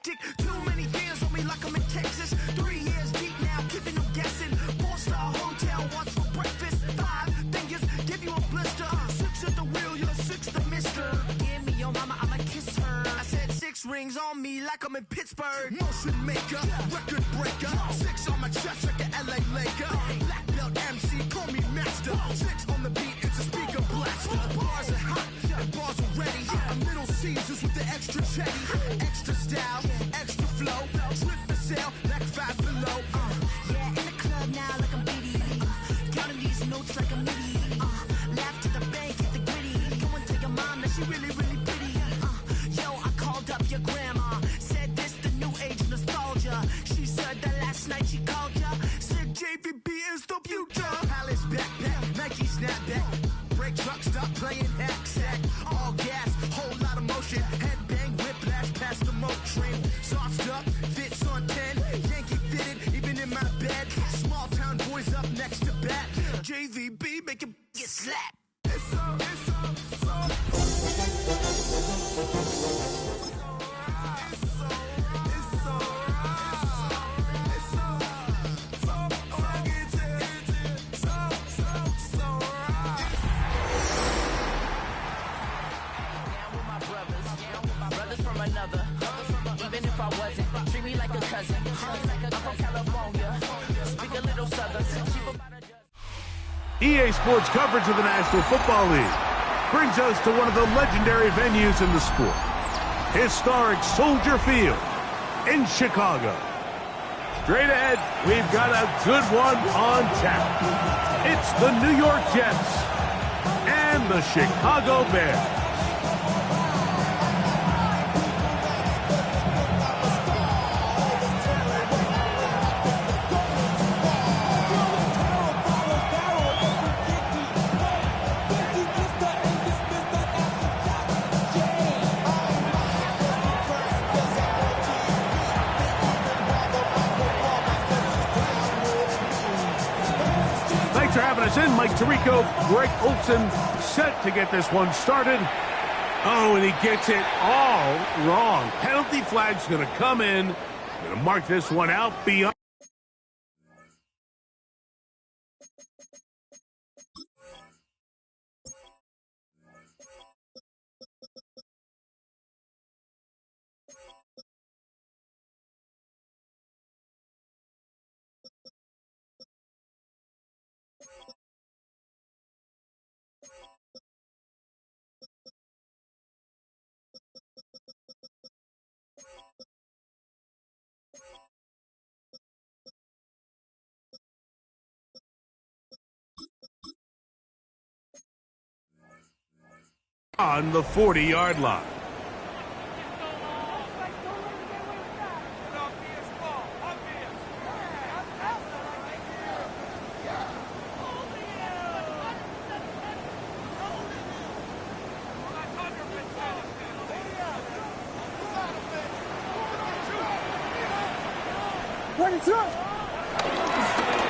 hectic. Too many fans on me like I'm in Texas. 3 years deep now, keeping them guessing. 4-star hotel, what's for breakfast? 5 fingers, give you a blister. 6 at the wheel, you're 6 the mister. Give me your mama, I'ma kiss her. I said 6 rings on me like I'm in Pittsburgh. Motion maker, record breaker. 6 on my chest like an LA Laker. Black belt MC, call me master. 6 on the beat, it's a speaker blaster. Bars are hot, and bars are ready. A Middle Caesars with the extra chetty. Extra style, extra flow. Drip for sale, like 5 below. Yeah, in the club now like I'm Diddy. Counting these notes like a MIDI. Laugh to the bank, hit the gritty. Go and tell your mom that she really, really pretty. Yo, I called up your grandma. Said this the new age nostalgia. She said that last night she called ya. Said JVB is the future. Palace backpack, Nike snapback. Break truck, stop playing hack sack. All gas, whole lot of motion. Headbang, whiplash, past the moat train. Sauced up, fits on 10. Yankee fitted, even in my bed. Small town boys up next to bat. JVB, make it get slapped. It's even if I wasn't, treat me like a cousin. I'm from California, speak a little southern. EA Sports coverage of the National Football League brings us to one of the legendary venues in the sport, historic Soldier Field in Chicago. Straight ahead, we've got a good one on tap. It's the New York Jets and the Chicago Bears. Thanks for having us in. Mike Tirico, Greg Olson set to get this one started. Oh, and he gets it all wrong. Penalty flag's going to come in. Going to mark this one out beyond. On the 40-yard line.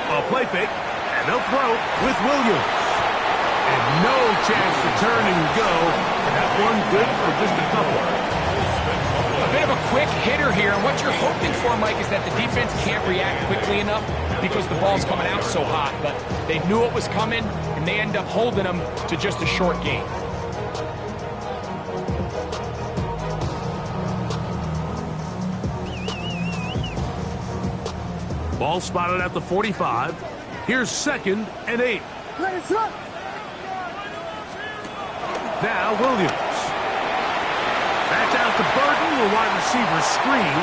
A play fake, and they'll throw with Williams. And no chance to turn and go. That one good for just a couple. A bit of a quick hitter here. And what you're hoping for, Mike, is that the defense can't react quickly enough because the ball's coming out so hot. But they knew it was coming, and they end up holding them to just a short gain. Ball spotted at the 45. Here's 2nd and 8. Now Williams. That's out to Burton, the wide receiver screen.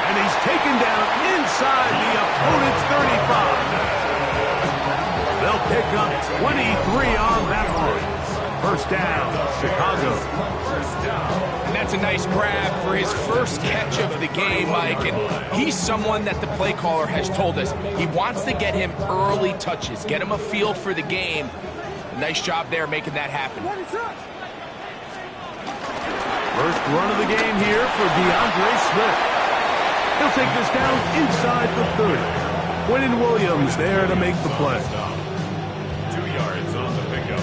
And he's taken down inside the opponent's 35. They'll pick up 23 on that one. First down, Chicago. And that's a nice grab for his first catch of the game, Mike. And he's someone that the play caller has told us he wants to get him early touches, get him a feel for the game. Nice job there making that happen. First run of the game here for DeAndre Swift. He'll take this down inside the 30. Quentin Williams there to make the play. 2 yards on the pickup.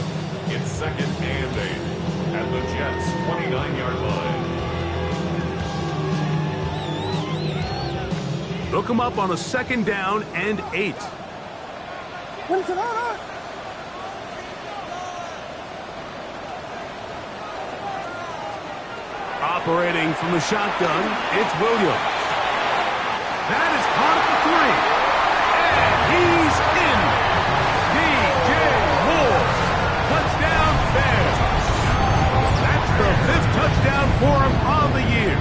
It's 2nd and 8 at the Jets' 29-yard line. Hook him up on a 2nd down and 8. Operating from the shotgun, it's Williams. That is caught at the 3. And he's in. DJ Moore. Touchdown Bears. That's the 5th touchdown for him on the year.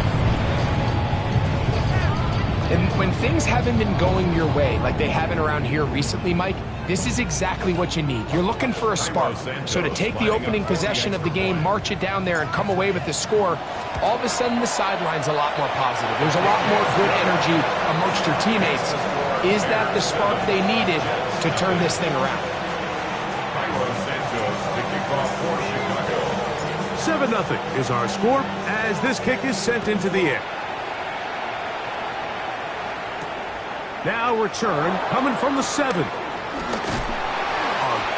And when things haven't been going your way, like they haven't around here recently, Mike, this is exactly what you need. You're looking for a spark. So to take the opening possession of the game, march it down there, and come away with the score, all of a sudden the sideline's a lot more positive. There's a lot more good energy amongst your teammates. Is that the spark they needed to turn this thing around? 7-0 is our score as this kick is sent into the air. Now return coming from the 7. A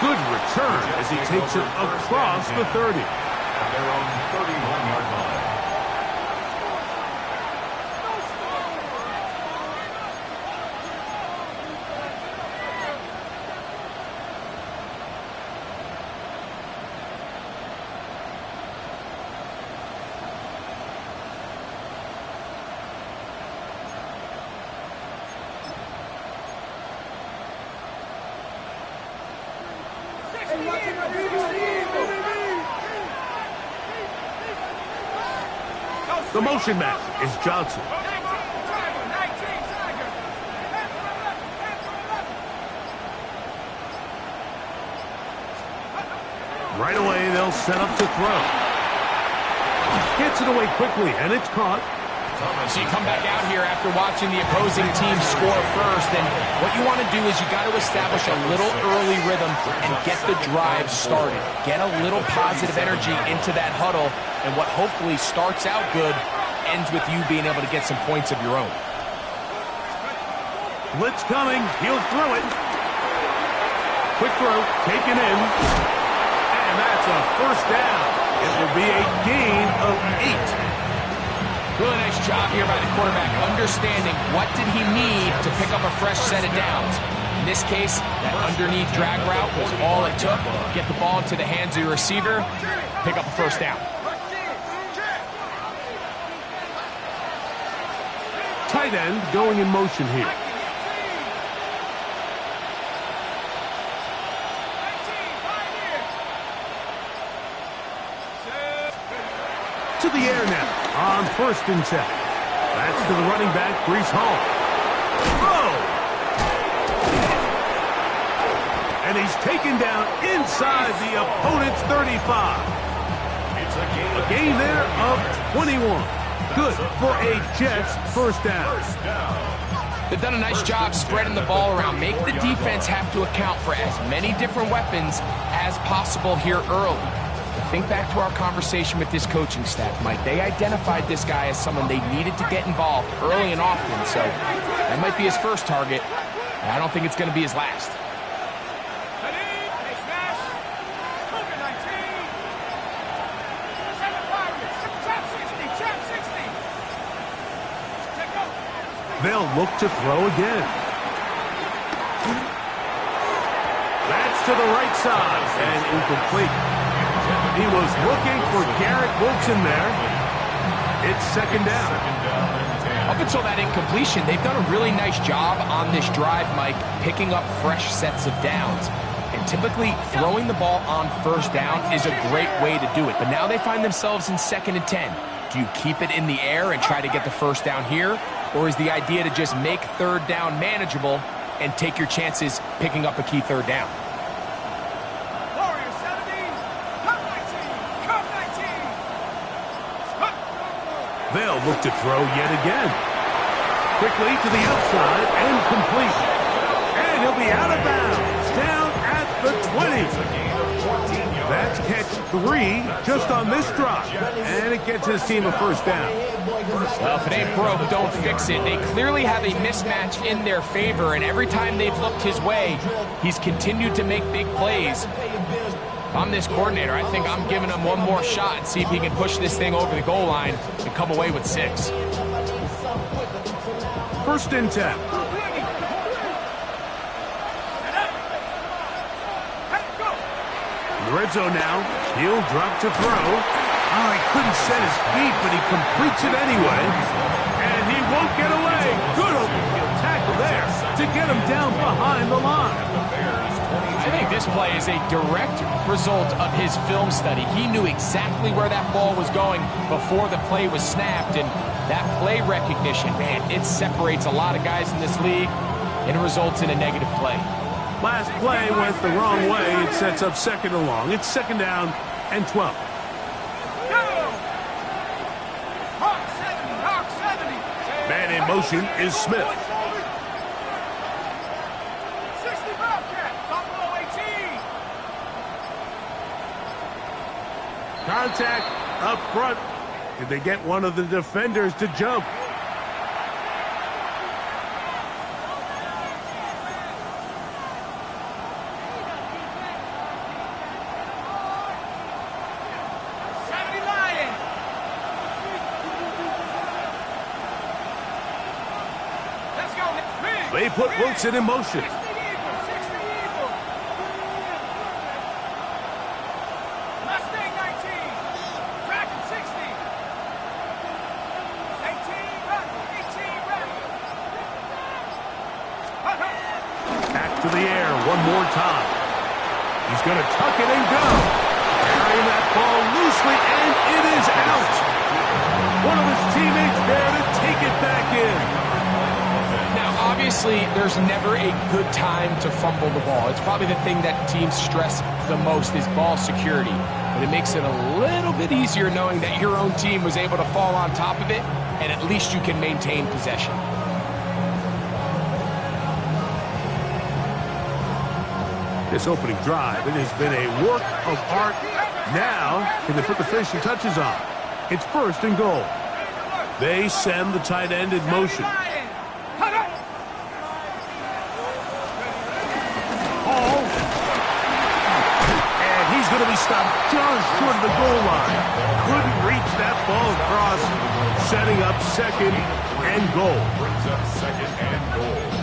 good return as he takes it across the 30. At their own 31-yard line. The motion man is Johnson. Right away, they'll set up to throw. Gets it away quickly, and it's caught. So you come back out here after watching the opposing team score first, and what you want to do is you got to establish a little early rhythm and get the drive started. Get a little positive energy into that huddle, and what hopefully starts out good ends with you being able to get some points of your own. Blitz coming. He'll throw it. Quick throw, taken in. And that's a first down. It will be a gain of 8. Really nice job here by the quarterback, understanding what did he need to pick up a fresh set of downs. In this case, that underneath drag route was all it took. Get the ball into the hands of your receiver, pick up a first down. Tight end going in motion here. To the air now on 1st and 10. That's to the running back, Breece Hall. Throw! And he's taken down inside the opponent's 35. A gain there of 21. Good for a Jets first down. They've done a nice job spreading the ball around. Make the defense have to account for as many different weapons as possible here early. Think back to our conversation with this coaching staff, Mike. They identified this guy as someone they needed to get involved early and often, so that might be his first target. I don't think it's going to be his last. They'll look to throw again. That's to the right side and incomplete. He was looking for Garrett Wilson there. It's 2nd down. Up until that incompletion, they've done a really nice job on this drive, Mike, picking up fresh sets of downs. And typically, throwing the ball on 1st down is a great way to do it. But now they find themselves in 2nd and 10. Do you keep it in the air and try to get the first down here? Or is the idea to just make 3rd down manageable and take your chances picking up a key 3rd down? They'll look to throw yet again. Quickly to the outside and complete. And he'll be out of bounds. Down at the 20. That's catch 3 just on this drive. And it gets his team a first down. Well, if it ain't broke, don't fix it. They clearly have a mismatch in their favor, and every time they've looked his way, he's continued to make big plays. If I'm this coordinator, I think I'm giving him one more shot and see if he can push this thing over the goal line and come away with 6. first and 10. In the red zone now. He'll drop to throw. Oh, he couldn't set his feet, but he completes it anyway. And he won't get away. Good open field tackle there to get him down behind the line. I think this play is a direct result of his film study. He knew exactly where that ball was going before the play was snapped, and that play recognition, man, it separates a lot of guys in this league, and it results in a negative play. Last play went the wrong way. It sets up second and long. It's second down and 12. Man in motion is Smith. Contact up front. Did they get one of the defenders to jump? They put Wilson in motion. Back to the air one more time. He's going to tuck it and go. Carrying that ball loosely, and it is out. One of his teammates there to take it back in. Obviously, there's never a good time to fumble the ball. It's probably the thing that teams stress the most is ball security. But it makes it a little bit easier knowing that your own team was able to fall on top of it, and at least you can maintain possession. This opening drive, it has been a work of art. Now, can they put the finishing touches on? It's first and goal. They send the tight end in motion. Going to be stopped just short of the goal line. Couldn't reach that ball across, setting up second and goal. Brings up second and goal.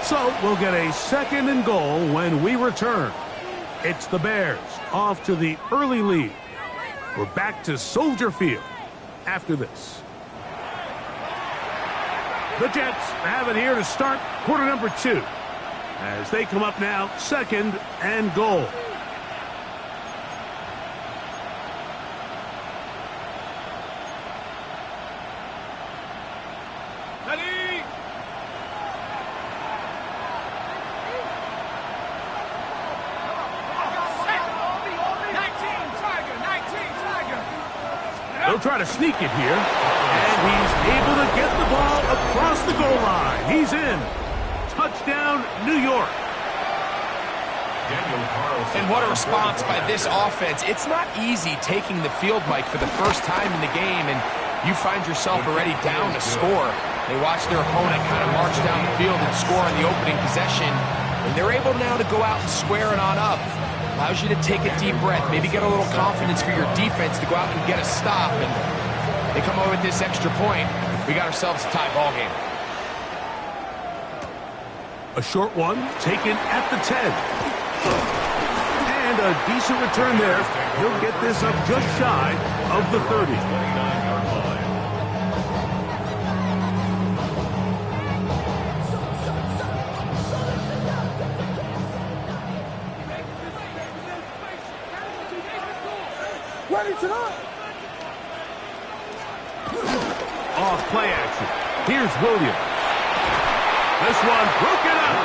So we'll get a second and goal when we return. It's the Bears off to the early lead. We're back to Soldier Field after this. The Jets have it here to start quarter number 2 as they come up now second and goal. They'll try to sneak it here, and he's able to get the ball across the goal line. He's in. Touchdown, New York. And what a response by this offense. It's not easy taking the field, Mike, for the first time in the game, and you find yourself already down to score. They watch their opponent kind of march down the field and score on the opening possession, and they're able now to go out and square it on up. Allows you to take a deep breath, maybe get a little confidence for your defense to go out and get a stop. And they come over with this extra point. We got ourselves a tie ball game. A short one taken at the 10. And a decent return there. He'll get this up just shy of the 30. Off play action. Here's Williams. This one broken up.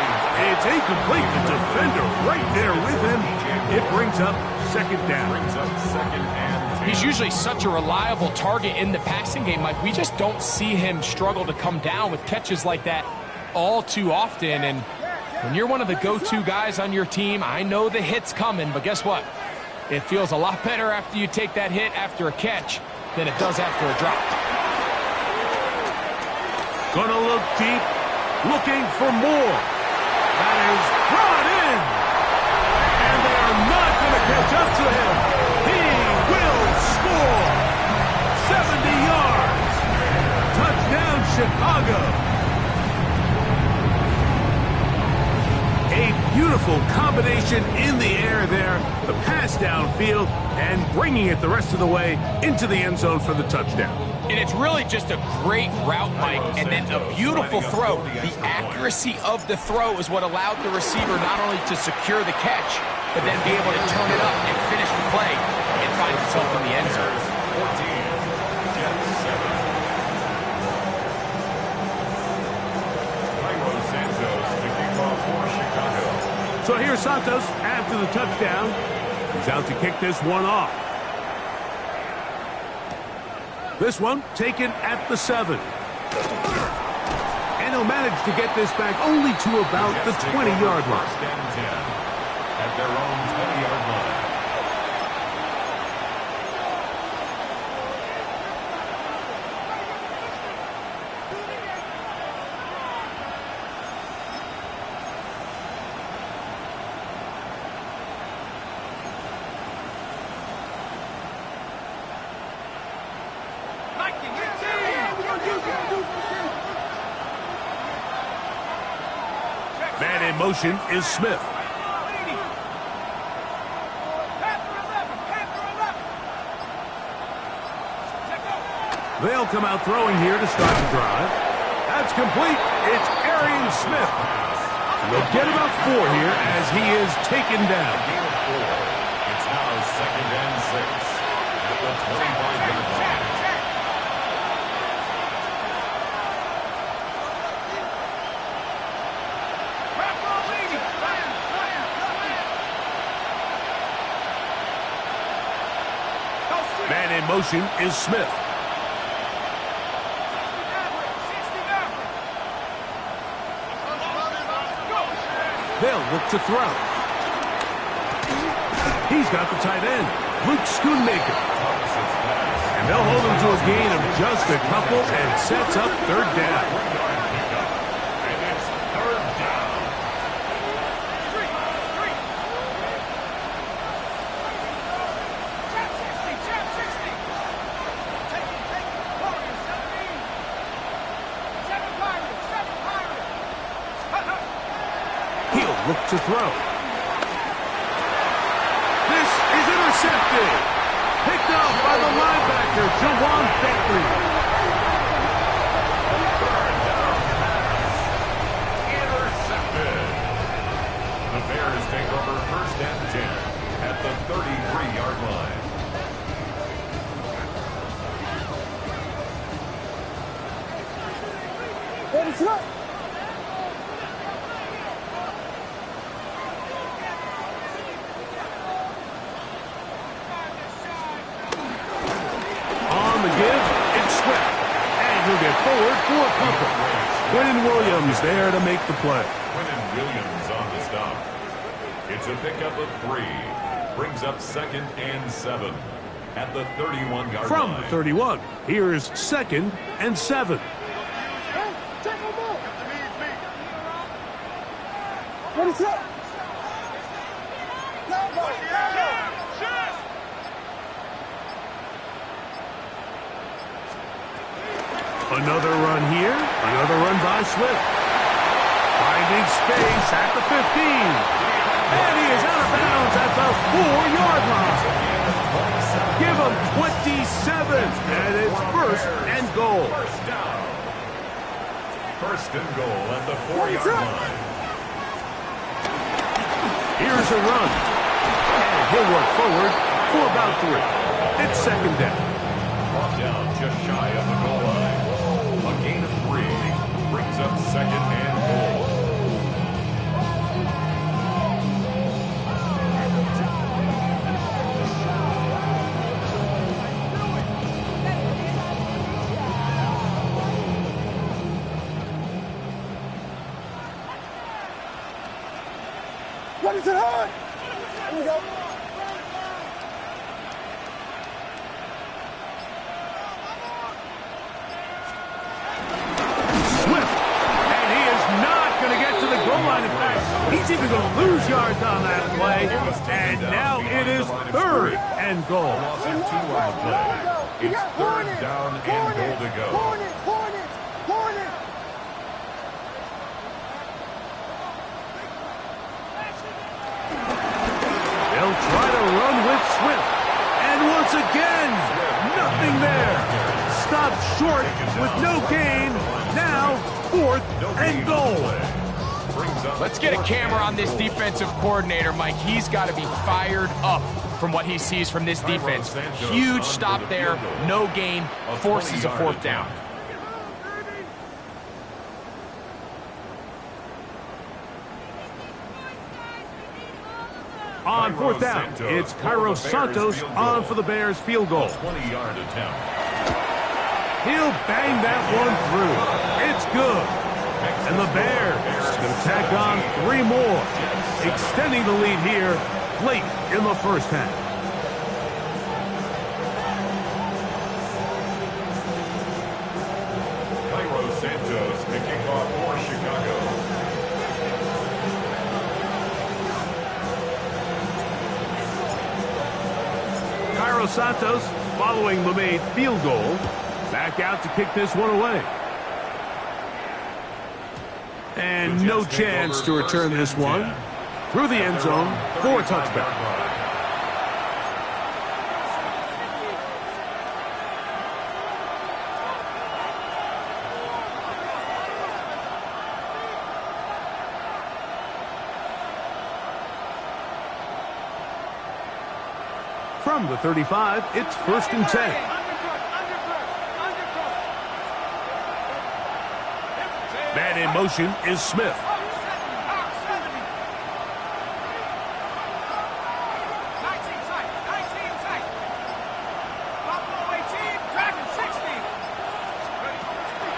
It's incomplete. The defender right there with him. It brings up second down. He's usually such a reliable target in the passing game, Mike. We just don't see him struggle to come down with catches like that all too often. And when you're one of the go-to guys on your team, I know the hit's coming, but guess what? It feels a lot better after you take that hit after a catch than it does after a drop. Gonna look deep, looking for more. That is brought in. And they are not going to catch up to him. He will score. 70 yards. Touchdown, Chicago. A beautiful combination in the air there. The pass downfield and bringing it the rest of the way into the end zone for the touchdown. And it's really just a great route, Mike, and then a beautiful throw. The accuracy of the throw is what allowed the receiver not only to secure the catch, but then be able to turn it up and finish the play and find himself in the end zone. 14, Jets 7. Cairo Santos to kick off for Chicago. So here's Santos after the touchdown. He's out to kick this one off. This one taken at the 7. And he'll manage to get this back only to about the 20-yard line. First and 10 at their own 20-yard line. Man in motion is Smith. They'll come out throwing here to start the drive. That's complete. It's Arian Smith. And they'll get about 4 here as he is taken down. It's now 2nd and 6 at the 25-yard line. Man in motion is Smith. They'll look to throw. He's got the tight end, Luke Schoonmaker. And they'll hold him to a gain of just a couple and sets up 3rd down. Look to throw. This is intercepted. Picked up by the linebacker, Jawan Beckley. Intercepted. The Bears take over 1st and 10 at the 33-yard line. Ready, set. He'll get forward for a couple. Quinnen Williams there to make the play. Quinnen Williams on the stop. It's a pickup of 3. Brings up 2nd and 7 at the 31-yard line. From the 31, here's 2nd and 7. Ready, set. Another run here. Another run by Swift. Finding space at the 15. And he is out of bounds at the 4-yard line. Give him 27. And it's 1st and goal. First down. 1st and goal at the 4-yard line. Here's a run. And he'll work forward for about 3. It's 2nd down. Brought down just shy of the goal line. A gain of 3 brings up 2nd and goal. Ready, set, hard. Here we go. He's even going to lose yards on that play. And now it is 3rd and goal. Loss of 2 on the play. It's 3rd down and goal to go. Hornet. They'll try to run with Swift. And once again, nothing there. Stopped short with no gain. Now 4th and goal. Let's get a camera on this defensive coordinator, Mike. He's got to be fired up from what he sees from this defense. Huge stop there, no gain, forces a 4th down. On 4th down, it's Cairo Santos on for the Bears field goal. 20-yard attempt. He'll bang that one through. It's good. And the Bears going to tack on 3 more, extending the lead here late in the first half. Cairo Santos to kick off for Chicago. Cairo Santos following the made field goal. Back out to kick this one away. And no chance to return this one. Through the end zone for a touchback. From the 35, it's 1st and 10. Man in motion is Smith.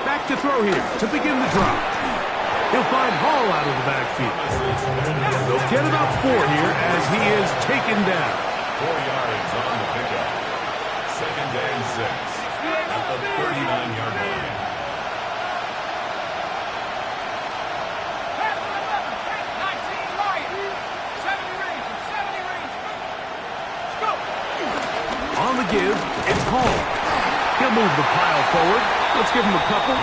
Back to throw here to begin the drive. He'll find Hall out of the backfield. They'll get it up 4 here as he is taken down. 4 yards on the pickup. 2nd and 6 at the 39-yard line. On the give, it's Hall. He'll move the pile forward. Let's give him a couple.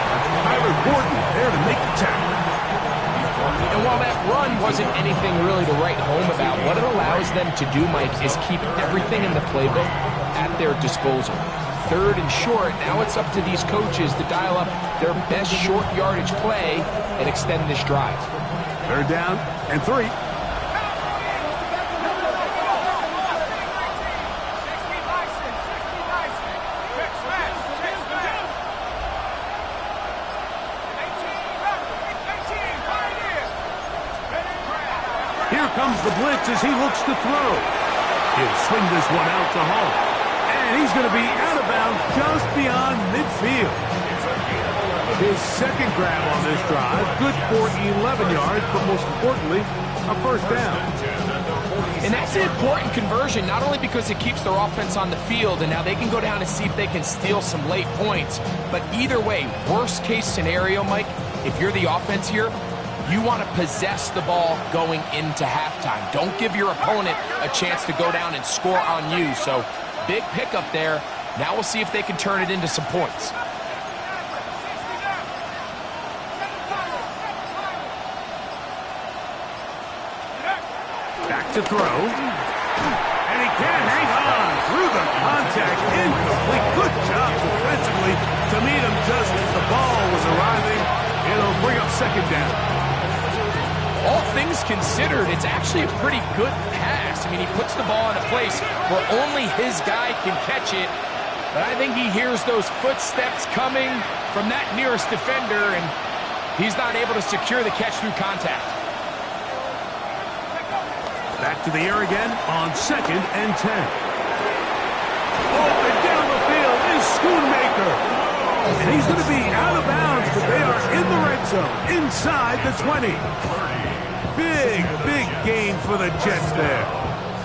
Tyler Gordon there to make the tackle. And while that run wasn't anything really to write home about, what it allows them to do, Mike, is keep everything in the playbook at their disposal. 3rd and short, now it's up to these coaches to dial up their best short yardage play and extend this drive. 3rd down and 3. Here comes the blitz as he looks to throw. He'll swing this one out to Hall. And he's going to be out of bounds just beyond midfield. His 2nd grab on this drive, good for 11 yards, but most importantly, a 1st down. And that's an important conversion, not only because it keeps their offense on the field, and now they can go down and see if they can steal some late points, but either way, worst case scenario, Mike, if you're the offense here, you want to possess the ball going into halftime. Don't give your opponent a chance to go down and score on you. So, big pickup there. Now we'll see if they can turn it into some points. Back to throw. And he can't hang on through the contact. Incomplete. Good job defensively to meet him just as the ball was arriving. It'll bring up 2nd down. All things considered, it's actually a pretty good pass. I mean, he puts the ball in a place where only his guy can catch it. But I think he hears those footsteps coming from that nearest defender, and he's not able to secure the catch through contact. Back to the air again on 2nd and 10. Oh, and down the field is Schoonmaker. And he's going to be out of bounds, but they are in the red zone, inside the 20. Big, big gain for the Jets there.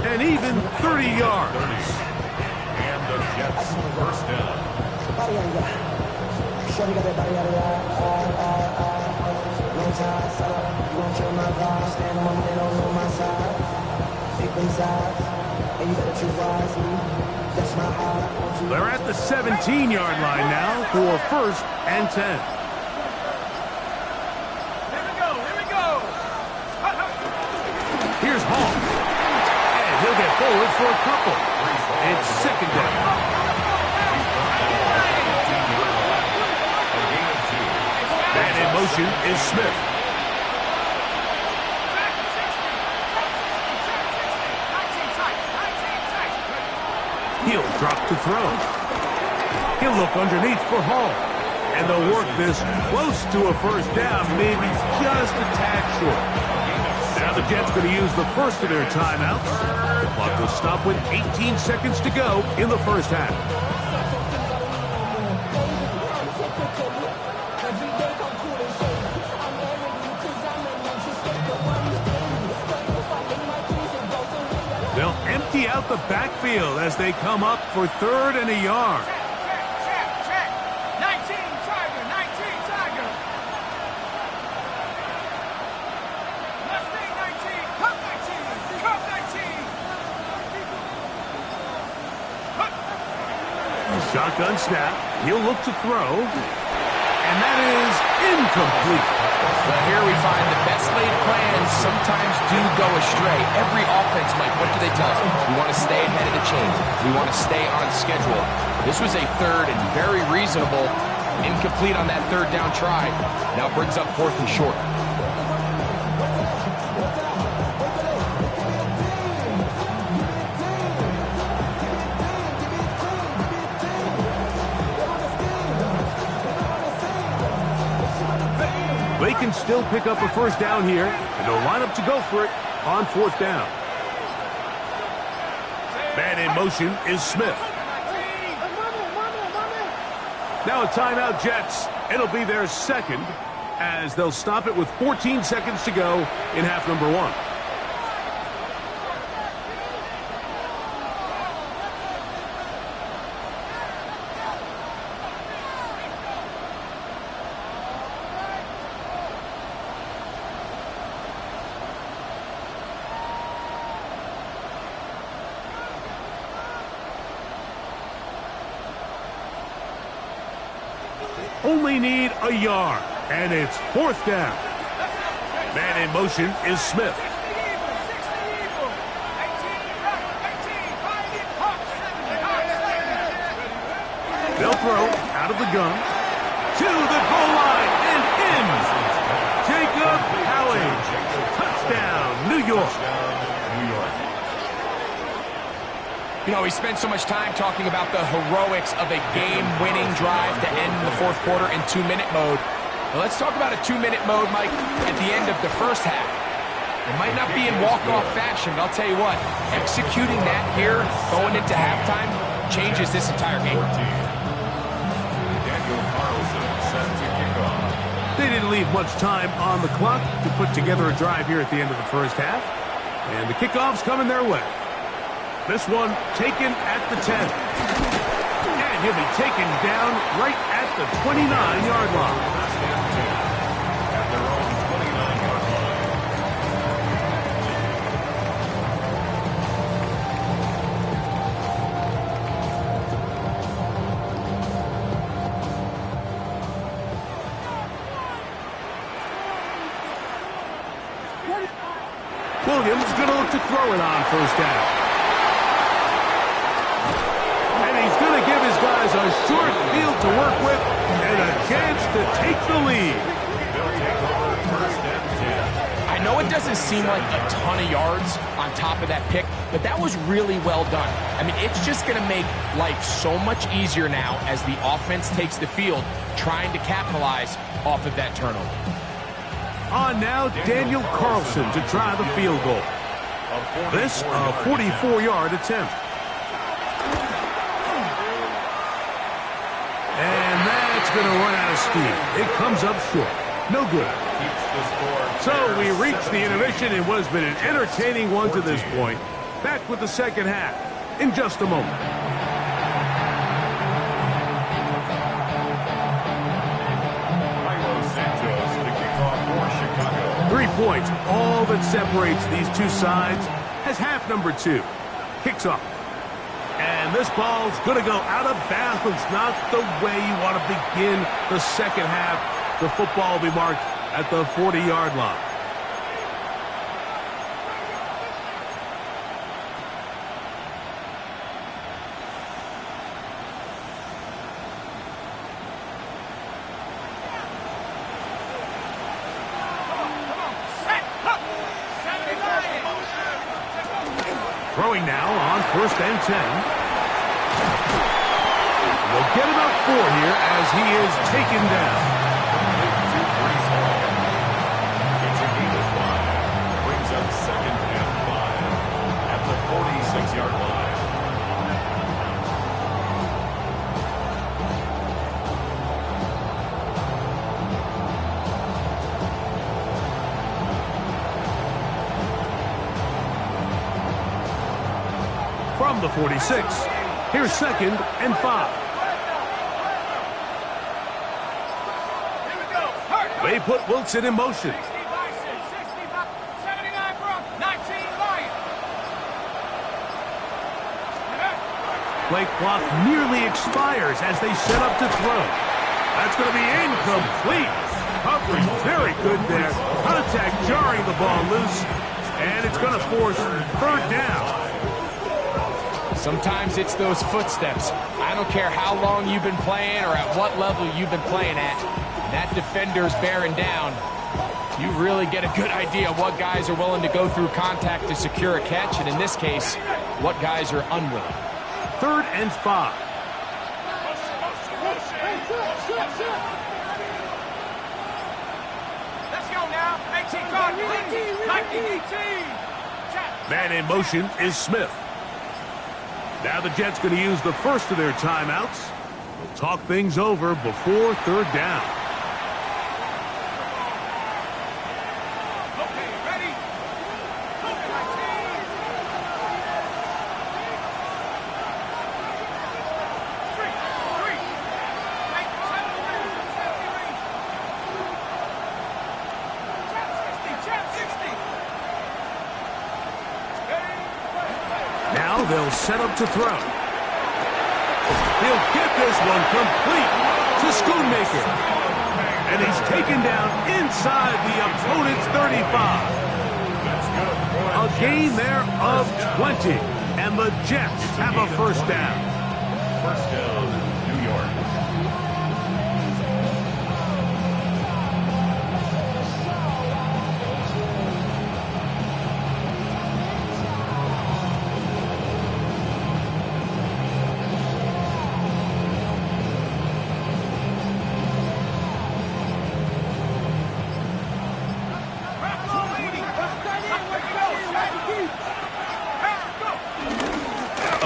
And even 30 yards. And the Jets 1st down. They're at the 17-yard line now for 1st and 10. Here's Hall. And he'll get forward for a couple. It's 2nd down. Man in motion is Smith. He'll drop to throw. He'll look underneath for Hall. And they'll work this close to a 1st down, maybe just a tad short. Now the Jets going to use the first of their timeouts. The clock will stop with 18 seconds to go in the 1st half. They'll empty out the backfield as they come up for 3rd and a yard. Check. 19 Tiger. Let's stay 19. Come 19. Shotgun snap. He'll look to throw. And that is incomplete. Well, here we find the best laid plans sometimes do go astray. Every offense, Mike, what do they tell us? We want to stay ahead of the chains. We want to stay on schedule. This was a 3rd and very reasonable. Incomplete on that 3rd down try. Now brings up 4th and short. They can still pick up a 1st down here, and they'll line up to go for it on 4th down. Man in motion is Smith. Now a timeout, Jets. It'll be their 2nd, as they'll stop it with 14 seconds to go in half number 1. Only need a yard, and it's 4th down. Man in motion is Smith. They'll throw out of the gun to the goal line and in. Jacob Howie. Touchdown, New York. You know, we spent so much time talking about the heroics of a game-winning drive to end the 4th quarter in 2-minute mode. Well, let's talk about a 2-minute mode, Mike, at the end of the 1st half. It might not be in walk-off fashion, but I'll tell you what, executing that here, going into halftime, changes this entire game. Daniel Carlson set to kick off. They didn't leave much time on the clock to put together a drive here at the end of the 1st half. And the kickoff's coming their way. This one taken at the 10. And he'll be taken down right at the 29-yard line. At their own 29-yard line. Williams going to look to throw it on 1st down. Give his guys a short field to work with and a chance to take the lead. They'll take over 1st and 10. I know it doesn't seem like a ton of yards on top of that pick, but that was really well done. I mean, it's just going to make life so much easier now as the offense takes the field, trying to capitalize off of that turnover. On now, Daniel Carlson to try the field goal. This a 44-yard attempt. And that's going to run out of steam. It comes up short. No good. So we reach the intermission in what has been an entertaining one to this point. Back with the 2nd half in just a moment. Cairo Santos to kick off for Chicago. points, all that separates these two sides, as half number 2 kicks off. And this ball's going to go out of bounds, not the way you want to begin the second half. The football will be marked at the 40-yard line. Throwing now on 1st and 10. They'll get about 4 here as he is taken down. It's a gain of 5. Brings up 2nd and 5 at the 46-yard line. From the 46, here's 2nd and 5. They put Wilson in motion. Play clock nearly expires as they set up to throw. That's going to be incomplete. Coverage very good there. Contact jarring the ball loose, and it's going to force 3rd down. Sometimes it's those footsteps. I don't care how long you've been playing or at what level you've been playing at. That defender's bearing down. You really get a good idea of what guys are willing to go through contact to secure a catch, and in this case, what guys are unwilling. 3rd and 5. Let's go now. 18 guard. 19. Man in motion is Smith. Now the Jets going to use the first of their timeouts. They'll talk things over before 3rd down. Okay, ready? Now they'll set up to throw. He'll get this one complete to Schoonmaker. And he's taken down inside the opponent's 35. A gain there of 20. And the Jets have a 1st down. 1st down, New York.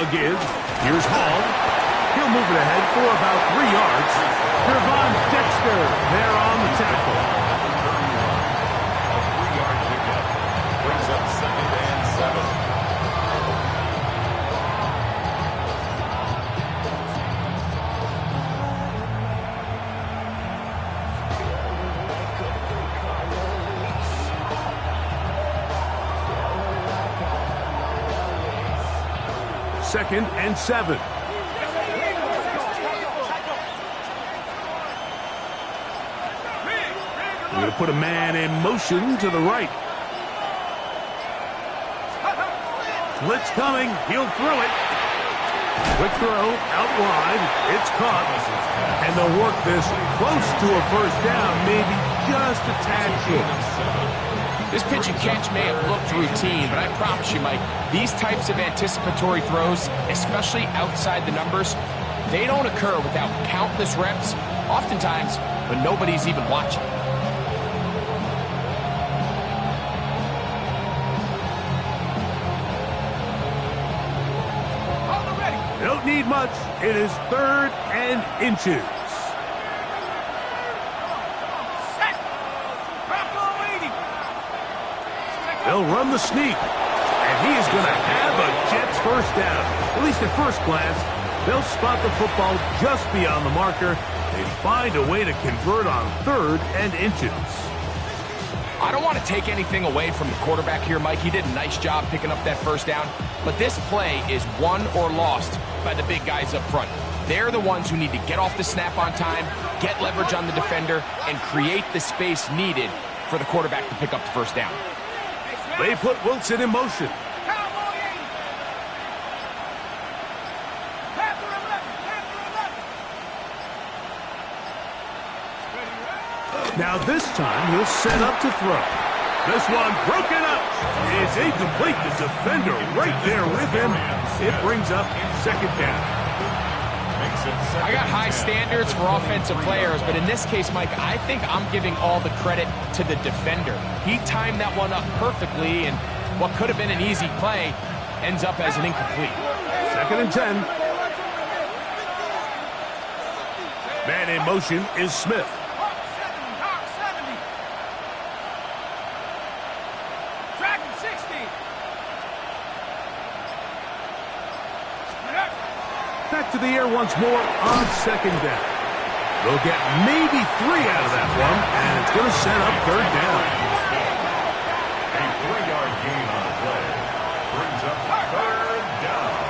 Again, here's Hall. He'll move it ahead for about 3 yards. Gervon Dexter there on the tackle. A 3-yard pickup. Brings up 2nd and 7. Second and 7. We're going to put a man in motion to the right. Blitz coming. He'll throw it. Quick throw out wide. It's caught. And they'll work this close to a 1st down, maybe just a tad short. This pitch and catch may have looked routine, but I promise you, Mike, these types of anticipatory throws, especially outside the numbers, they don't occur without countless reps, oftentimes when nobody's even watching. They don't need much. It is 3rd and inches. They'll run the sneak, and he is going to have a Jets 1st down. At least at first glance, they'll spot the football just beyond the marker. They find a way to convert on 3rd and inches. I don't want to take anything away from the quarterback here, Mike. He did a nice job picking up that first down. But this play is won or lost by the big guys up front. They're the ones who need to get off the snap on time, get leverage on the defender, and create the space needed for the quarterback to pick up the first down. They put Wilson in motion. Now this time he'll set up to throw. This one broken up. It's incomplete. The defender right there with him. It brings up second down. I got high standards for offensive players, but in this case, Mike, I think I'm giving all the credit to the defender. He timed that one up perfectly, and what could have been an easy play ends up as an incomplete. 2nd and 10. Man in motion is Smith. Back to the air once more on second down. They'll get maybe 3 out of that one, and it's going to set up third down. A 3-yard gain on the play brings up third down.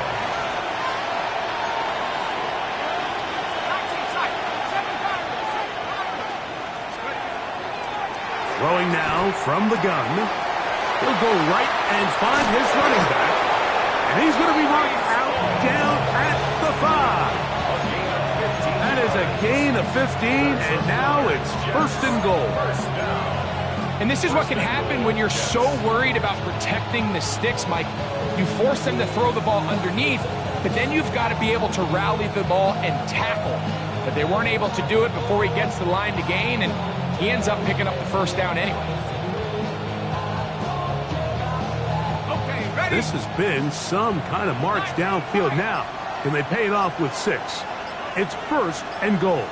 Throwing now from the gun. He'll go right and find his running back, and he's going to be marked out down at the 5. That is a gain of 15, and now it's 1st and goal. And this is what can happen when you're so worried about protecting the sticks, Mike. You force them to throw the ball underneath, but then you've got to be able to rally the ball and tackle. But they weren't able to do it before he gets to the line to gain, and he ends up picking up the first down anyway. This has been some kind of march downfield now. Can they pay it off with 6? It's 1st and goal.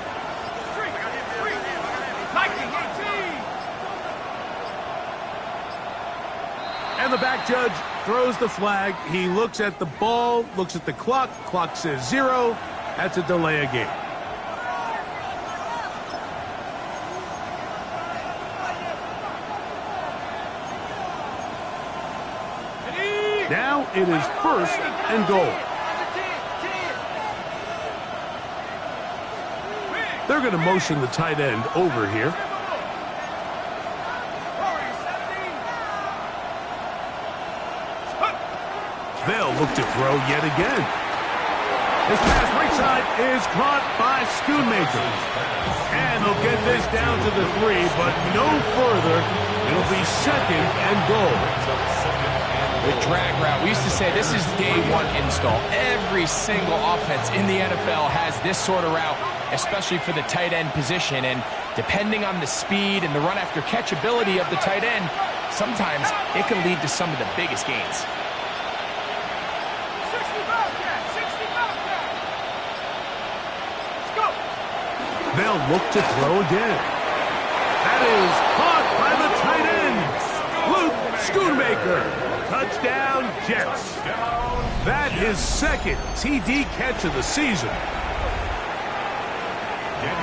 And the back judge throws the flag. He looks at the ball, looks at the clock. Clock says 0. That's a delay of game. Now it is 1st and goal. They're going to motion the tight end over here. They'll look to throw yet again. This pass right side is caught by Schoonmaker. And they'll get this down to the 3, but no further. It'll be 2nd and goal. The drag route. We used to say this is day 1 install. Every single offense in the NFL has this sort of route, especially for the tight end position. And depending on the speed and the run after catch ability of the tight end, sometimes it can lead to some of the biggest gains. They'll look to throw again. That is caught by the tight end, Luke Schoonmaker. Touchdown, Jets. That is 2nd TD catch of the season.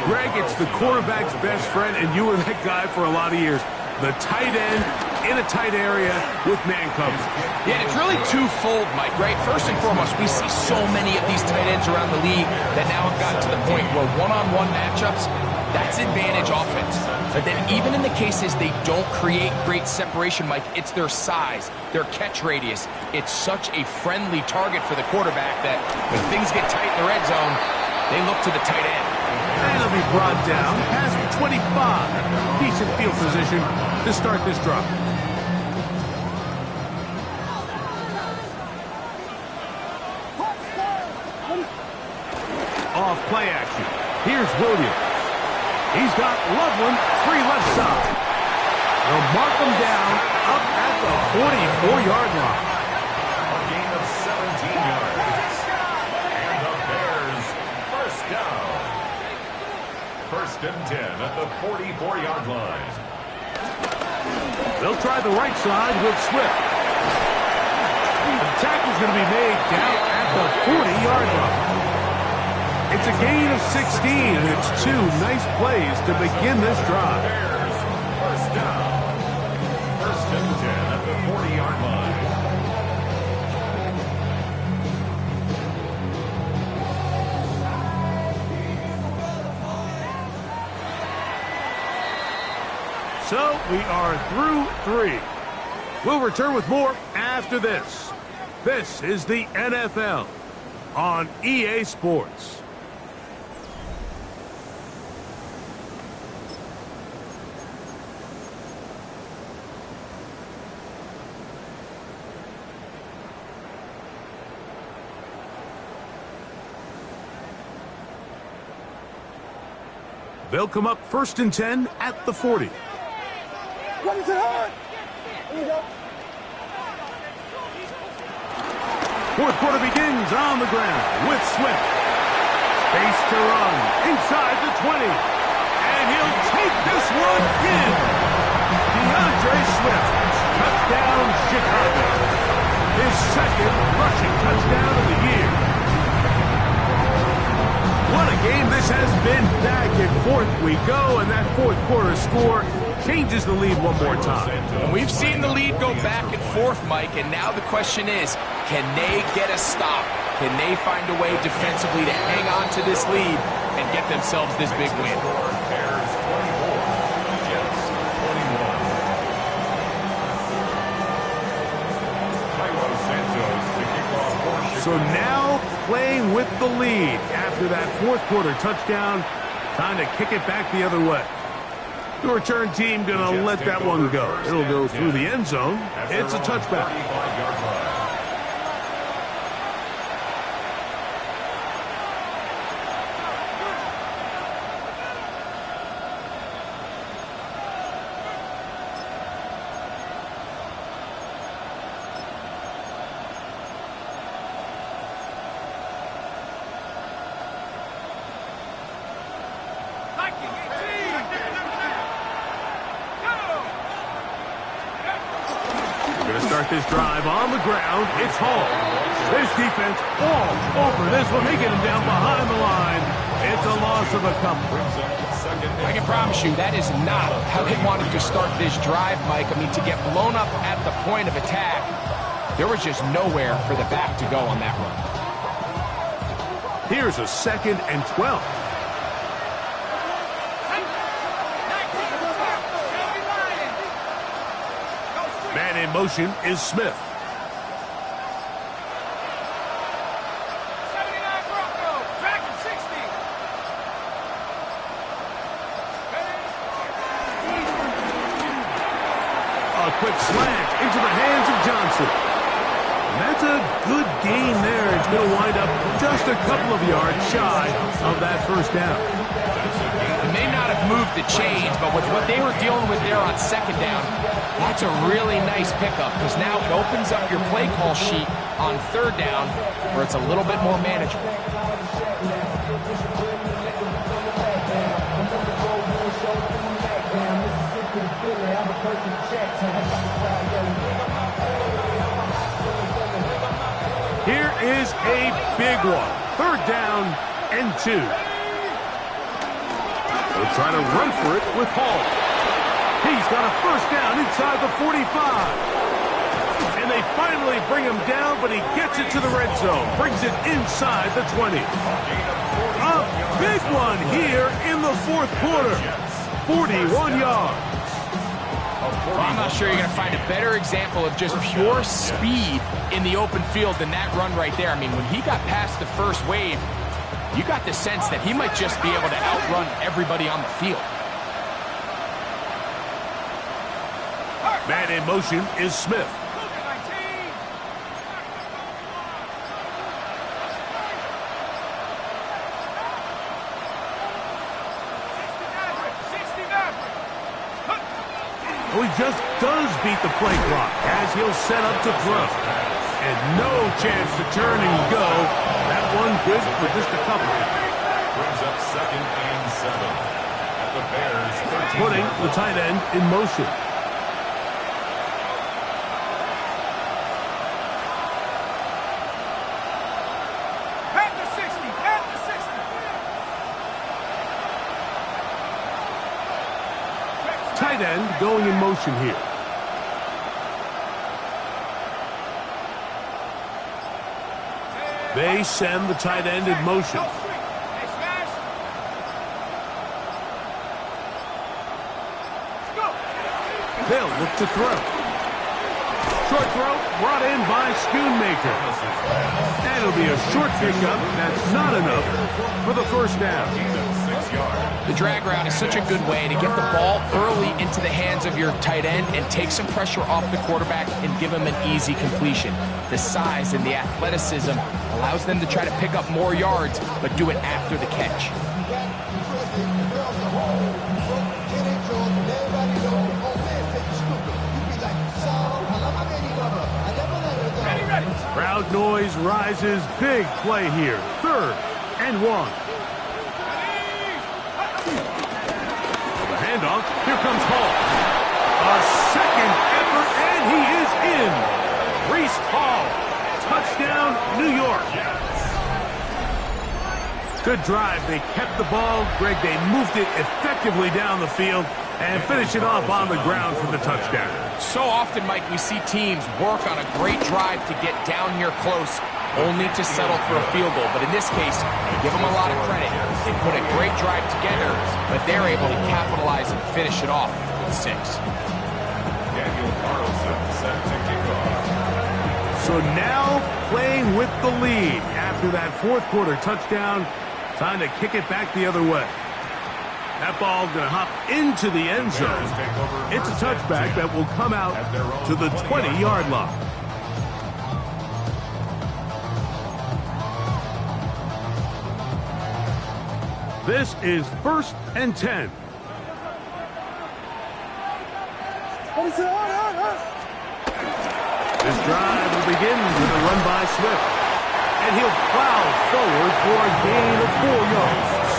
Greg, it's the quarterback's best friend, and you were that guy for a lot of years. The tight end in a tight area with man coverage. Yeah, it's really twofold, Mike, right? First and foremost, we see so many of these tight ends around the league that now have gotten to the point where one-on-one matchups, that's advantage offense. But then even in the cases they don't create great separation, Mike, it's their size, their catch radius. It's such a friendly target for the quarterback that when things get tight in the red zone, they look to the tight end. And it'll be brought down past the 25. Decent field position to start this drive. Off play action. Here's Williams. He's got Loveland free left side. They'll mark him down up at the 44-yard line. A gain of 17 yards. And the Bears first down. 1st and 10 at the 44-yard line. They'll try the right side with Swift. The tackle's going to be made down at the 40-yard line. It's a gain of 16, and it's 2 nice plays to begin this drive. So we are through 3. We'll return with more after this. This is the NFL on EA Sports. They'll come up 1st and 10 at the 40. Run to the hard. Here you go. Fourth quarter begins on the ground with Swift. Space to run inside the 20. And he'll take this one in. DeAndre Swift. Touchdown, Chicago. His second rushing touchdown of the year. What a game this has been. Back and forth we go, and that fourth quarter score changes the lead one more time. And we've seen the lead go back and forth, Mike, and now the question is, can they get a stop? Can they find a way defensively to hang on to this lead and get themselves this big win? Bears 24, Jets 21. Cairo Santos to kick off for Chicago. So now playing with the lead after that fourth quarter touchdown, time to kick it back the other way. The return team going to let that one go. It'll go through the end zone. It's a touchback. 35-yard line. Start this drive on the ground. It's Hall. This defense all over this one. They get him down behind the line. It's a loss of a couple. I can promise you that is not how they wanted to start this drive, Mike. I mean, to get blown up at the point of attack, there was just nowhere for the back to go on that run. Here's a 2nd and 12. Man in motion is Smith. A quick slant into the hands of Johnson. And that's a good gain there. It's going to wind up just a couple of yards shy of that first down. It may not have moved the chains, but with what they were dealing with there on 2nd down, that's a really nice pickup because now it opens up your play call sheet on 3rd down where it's a little bit more manageable. Here is a big one. 3rd down and 2. They'll try to run for it with Hall. He's got a 1st down inside the 45. And they finally bring him down, but he gets it to the red zone. Brings it inside the 20. A big one here in the fourth quarter. 41 yards. Well, I'm not sure you're going to find a better example of just pure speed in the open field than that run right there. I mean, when he got past the first wave, you got the sense that he might just be able to outrun everybody on the field. Man in motion is Smith. Oh, he just does beat the play clock as he'll set up to throw. And no chance to turn and go. That one good for just a couple. Brings up 2nd and 7 at the Bears 13. Putting the tight end in motion. Tight end going in motion here. They send the tight end in motion. They'll look to throw. Short throw brought in by Schoonmaker. And it'll be a short pickup. That's not enough for the first down. The drag route is such a good way to get the ball early into the hands of your tight end and take some pressure off the quarterback and give him an easy completion. The size and the athleticism allows them to try to pick up more yards, but do it after the catch. Crowd noise rises. Big play here. 3rd and 1. The handoff. Here comes Hall. A second effort, and he is in. Breece Hall. Touchdown, New York. Good drive. They kept the ball. Greg, they moved it effectively down the field and finish it off on the ground for the touchdown. So often, Mike, we see teams work on a great drive to get down here close, only to settle for a field goal. But in this case, give them a lot of credit. They put a great drive together, but they're able to capitalize and finish it off with 6. Daniel Carlson set to kick off. So now playing with the lead after that 4th quarter touchdown. Time to kick it back the other way. That ball going to hop into the end zone. It's a touchback that will come out to the 20-yard line. This is 1st and 10. This drive will begin with a run by Swift. And he'll plow forward for a gain of 4 yards.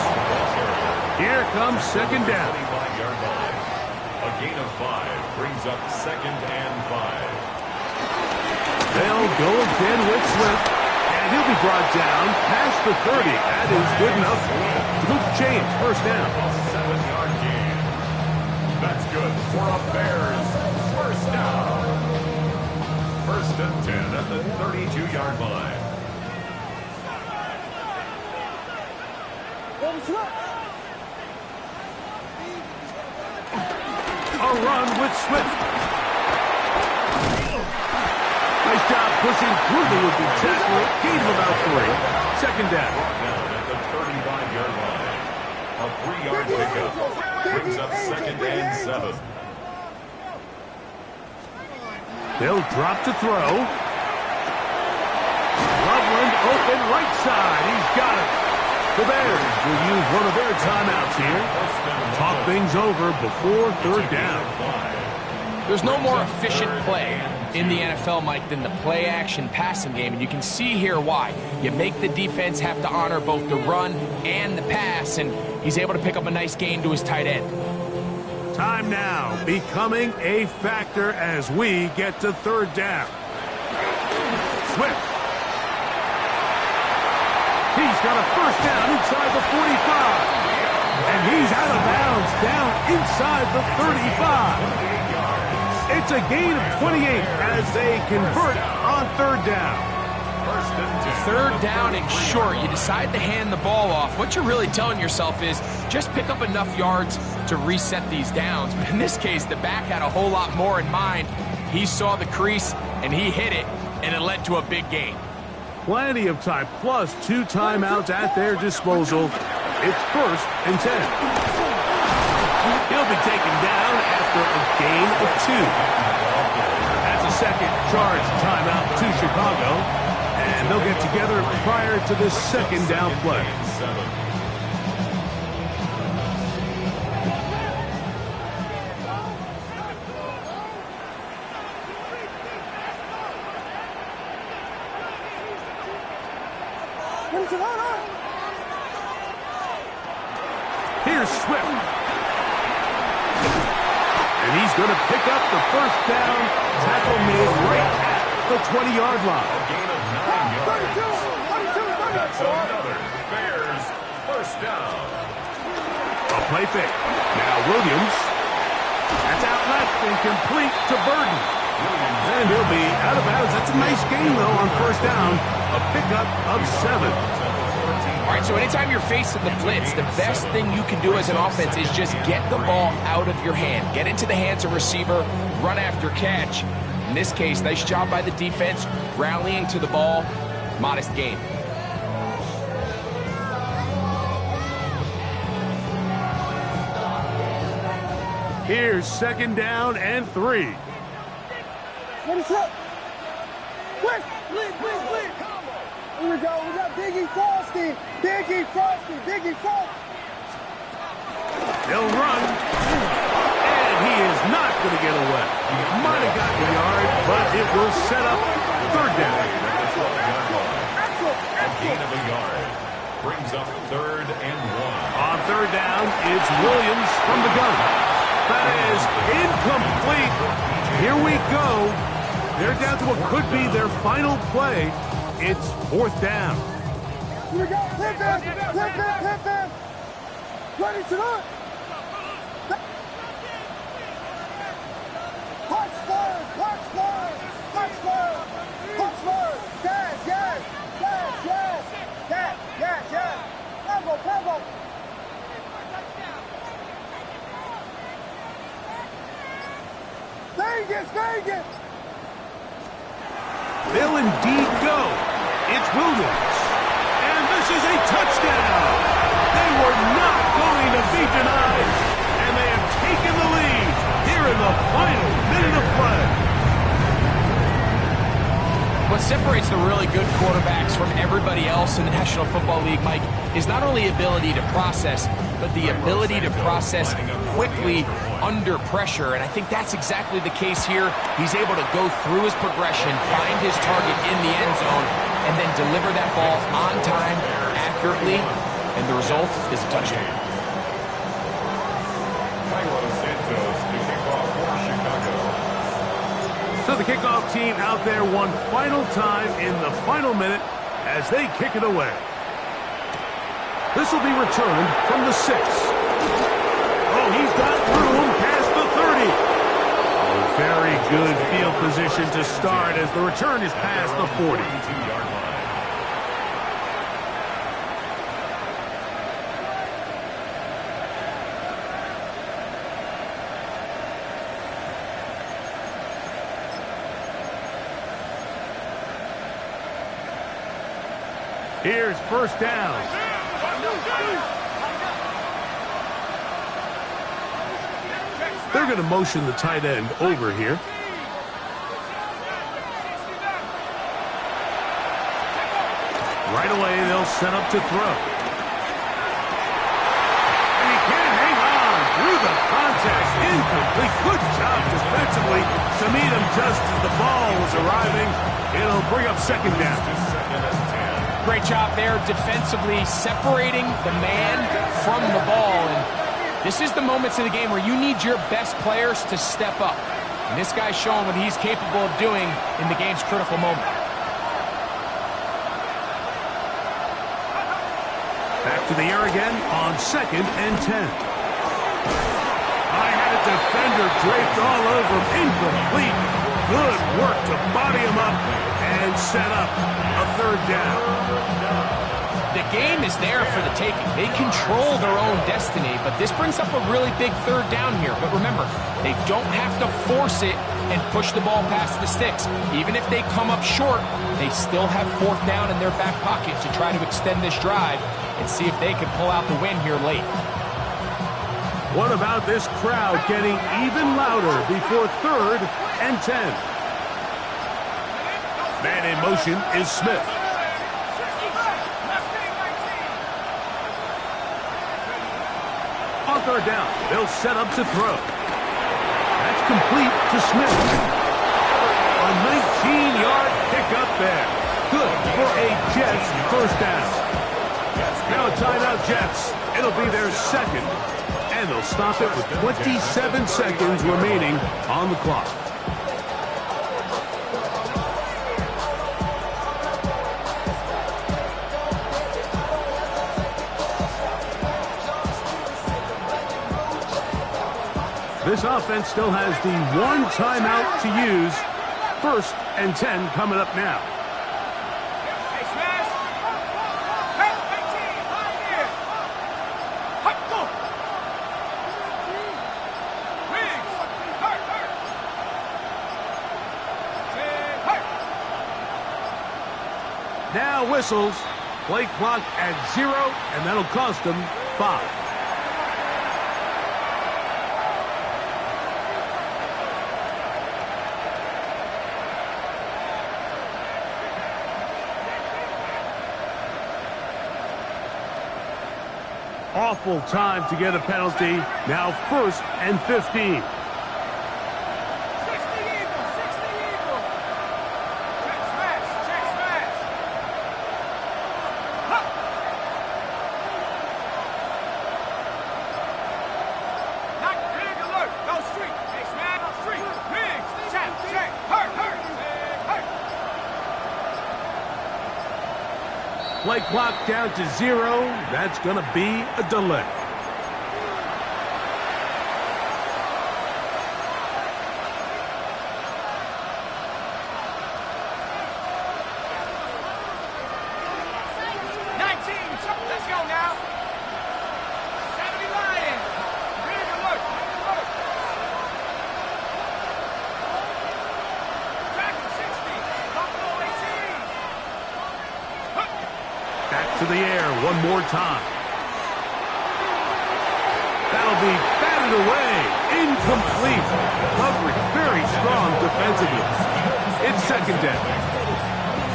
Here comes 2nd down. A gain of 5 brings up 2nd and 5. They'll go again with Swift. And he'll be brought down past the 30. That is good enough to move the chains. 1st down. A 7-yard gain. That's good for a Bears 1st down. 1st and 10 at the 32-yard line. A run with Swift. Nice job pushing through the would-be tackle. Gain of about 3. 2nd down. Down at the 35-yard line. A 3-yard pickup brings up 2nd and 7. They'll drop to throw. Loveland open right side. He's got it. The Bears will use one of their timeouts here. Talk things over before 3rd down. There's no more efficient play in the NFL, Mike, than the play-action passing game, and you can see here why. You make the defense have to honor both the run and the pass, and he's able to pick up a nice gain to his tight end. Time now becoming a factor as we get to 3rd down. Swift. He's got a 1st down inside the 45. And he's out of bounds down inside the 35. It's a gain of 28 as they convert on 3rd down. 3rd down and short. You decide to hand the ball off. What you're really telling yourself is just pick up enough yards to reset these downs. But in this case, the back had a whole lot more in mind. He saw the crease and he hit it, and it led to a big gain. Plenty of time, plus 2 timeouts at their disposal. It's 1st and 10. He'll be taken down after a gain of 2. That's a 2nd charge timeout to Chicago. And they'll get together prior to this 2nd down play. Here's Swift. And he's going to pick up the 1st down. Tackle made right at the 20-yard line. A gain of 9 yards. That's another Bears 1st down. A play fake. Now Williams. That's out left and complete to Burton. And he'll be out of bounds. That's a nice gain, though, on 1st down. A pickup of 7. All right, so anytime you're facing the blitz, the best thing you can do as an offense is just get the ball out of your hand. Get into the hands of receiver, run after catch. In this case, nice job by the defense, rallying to the ball, modest gain. Here's 2nd down and 3. What is up? Quick! Blitz! Here we go. We got Biggie Frosty. Biggie Frosty. They'll run, and he is not going to get away. Might have gotten a yard, but it will set up 3rd down. A gain of a yard. Brings up 3rd and 1. On 3rd down, it's Williams from the gun. That is incomplete. Here we go. They're down to what could be their final play. It's 4th down. Here we go. Pippin. Ready to run. Punch first. Dash. Combo. Vegas. They'll indeed go. It's Williams. And this is a touchdown. They were not going to be denied. And they have taken the lead here in the final minute of play. What separates the really good quarterbacks from everybody else in the National Football League, Mike, is not only ability to process, but the ability to process quickly under pressure. And I think that's exactly the case here. He's able to go through his progression, find his target in the end zone, and then deliver that ball on time, accurately, and the result is a touchdown. Cairo Santos to kick off for Chicago. So the kickoff team out there one final time in the final minute as they kick it away. This will be returned from the 6. Oh, he's got room past the 30. Oh, very good field position to start as the return is past the 40. 2-yard line. Here's 1st down. They're going to motion the tight end over here. Right away, they'll set up to throw. And he can't hang on through the contact. Incomplete. Good job defensively to meet him just as the ball was arriving. It'll bring up 2nd down. Great job there defensively, separating the man from the ball. And this is the moments of the game where you need your best players to step up. And this guy's showing what he's capable of doing in the game's critical moment. Back to the air again on 2nd and 10. I had a defender draped all over him. Incomplete. Good work to body him up and set up a 3rd down. The game is there for the taking. They control their own destiny, but this brings up a really big 3rd down here. But remember, they don't have to force it and push the ball past the sticks. Even if they come up short, they still have 4th down in their back pocket to try to extend this drive and see if they can pull out the win here late. What about this crowd getting even louder before 3rd and 10? Man in motion is Smith. On 3rd down, they'll set up to throw. That's complete to Smith. A 19-yard pickup there. Good for a Jets 1st down. Now a timeout Jets. It'll be their 2nd. And they'll stop it with 27 seconds remaining on the clock. This offense still has the 1 timeout to use. 1st and 10 coming up now. now whistles. Play clock at 0, and that'll cost them 5. Awful time to get a penalty. Now 1st and 15. Play clock down to 0. That's going to be a delay. Let's go now. 70 Lions. Big alert. Big alert. Dragon 60. Buffalo 18. Back to the air one more time. That'll be batted away. Incomplete. Coverage very strong defensively. It's 2nd down.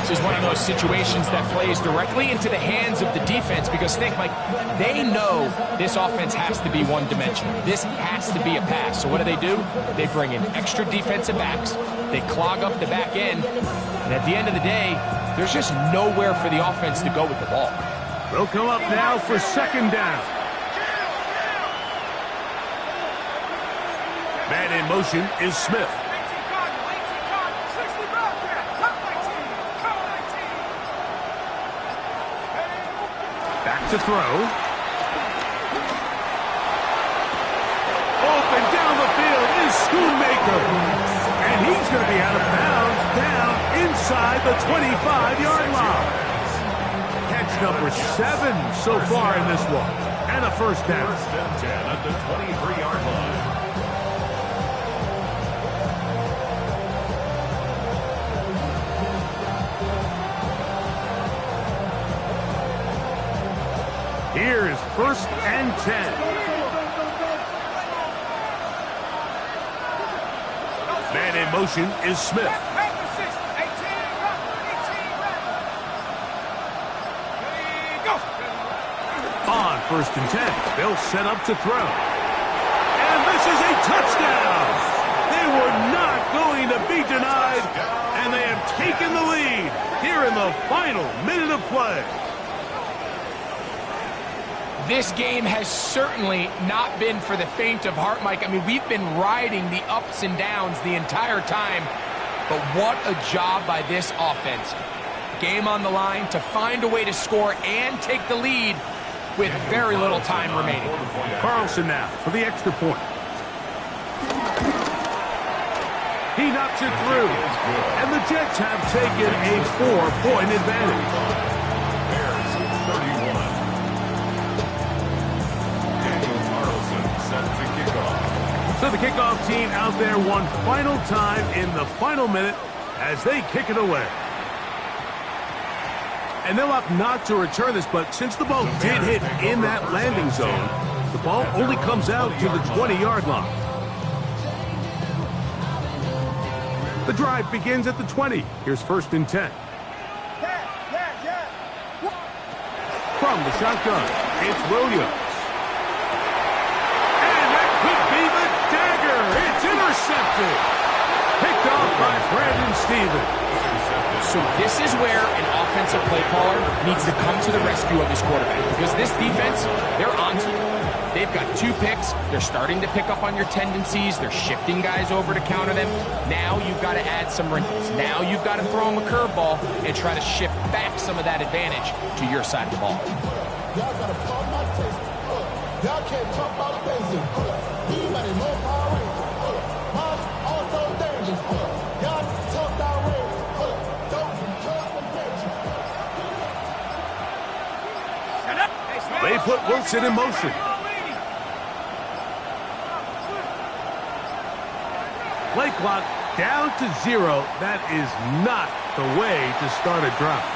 This is one of those situations that plays directly into the hands of the defense because think, Mike, they know this offense has to be one-dimensional. This has to be a pass. So what do? They bring in extra defensive backs. They clog up the back end. And at the end of the day, there's just nowhere for the offense to go with the ball. They'll come up now for 2nd down. Man in motion is Smith. Back to throw. Open down the field is Schoonmaker. And he's going to be out of bounds down inside the 25-yard line. Catch number 7 so far in this one. And a 1st down. 1st and 10 at the 23-yard line. Here's 1st and 10. Man in motion is Smith. On 1st and 10, they'll set up to throw. And this is a touchdown. They were not going to be denied, and they have taken the lead here in the final minute of play. This game has certainly not been for the faint of heart, Mike. I mean, we've been riding the ups and downs the entire time, but what a job by this offense. Game on the line to find a way to score and take the lead with very little time remaining. Carlson now for the extra point. He knocks it through, and the Jets have taken a 4-point advantage. Bears 31. So the kickoff team out there one final time in the final minute as they kick it away. And they'll opt not to return this, but since the ball did hit in that landing zone, the ball only comes out to the 20-yard line. The drive begins at the 20. Here's 1st and 10. From the shotgun, it's Williams. It's intercepted. Picked off by Brandon Stevens. So this is where an offensive play caller needs to come to the rescue of his quarterback because this defense, they're onto you. They've got 2 picks. They're starting to pick up on your tendencies. They're shifting guys over to counter them. Now you've got to add some wrinkles. Now you've got to throw them a curveball and try to shift back some of that advantage to your side of the ball. Y'all got to pump my taste. Y'all can't talk about basic. Anybody more power rangers. Also dangerous. Y'all talk down range. Don't trust the nature. They put Wilson in motion. Play clock down to 0. That is not the way to start a drive.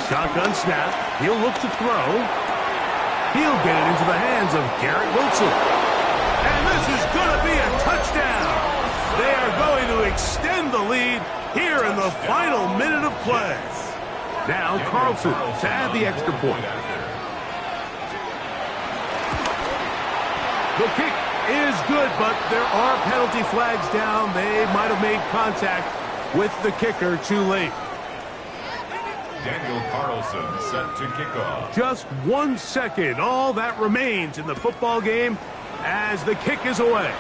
Shotgun snap. He'll look to throw. He'll get it into the hands of Garrett Wilson. And this is going to be a touchdown. They are going to extend the lead here in the final minute of play. Now Carlson to add the extra point. The kick is good, but there are penalty flags down. They might have made contact with the kicker too late. Daniel Carlson set to kick off. Just 1 second. All that remains in the football game as the kick is away.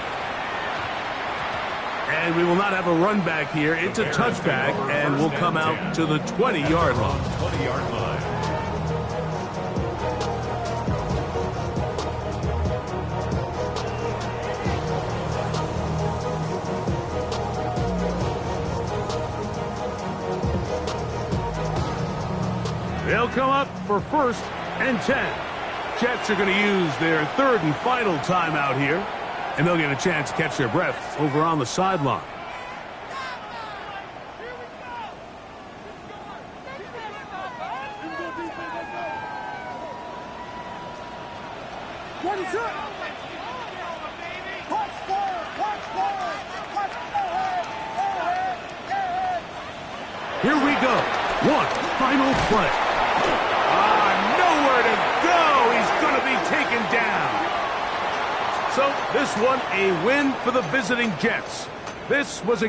And we will not have a run back here. It's a touchback, and we'll come out to the 20-yard line. 20-yard line. They'll come up for 1st and 10. Jets are going to use their 3rd and final timeout here, and they'll get a chance to catch their breath over on the sideline. Here we go. One final play. Nowhere to go. He's going to be taken down. So this one a win for the visiting Jets. This was a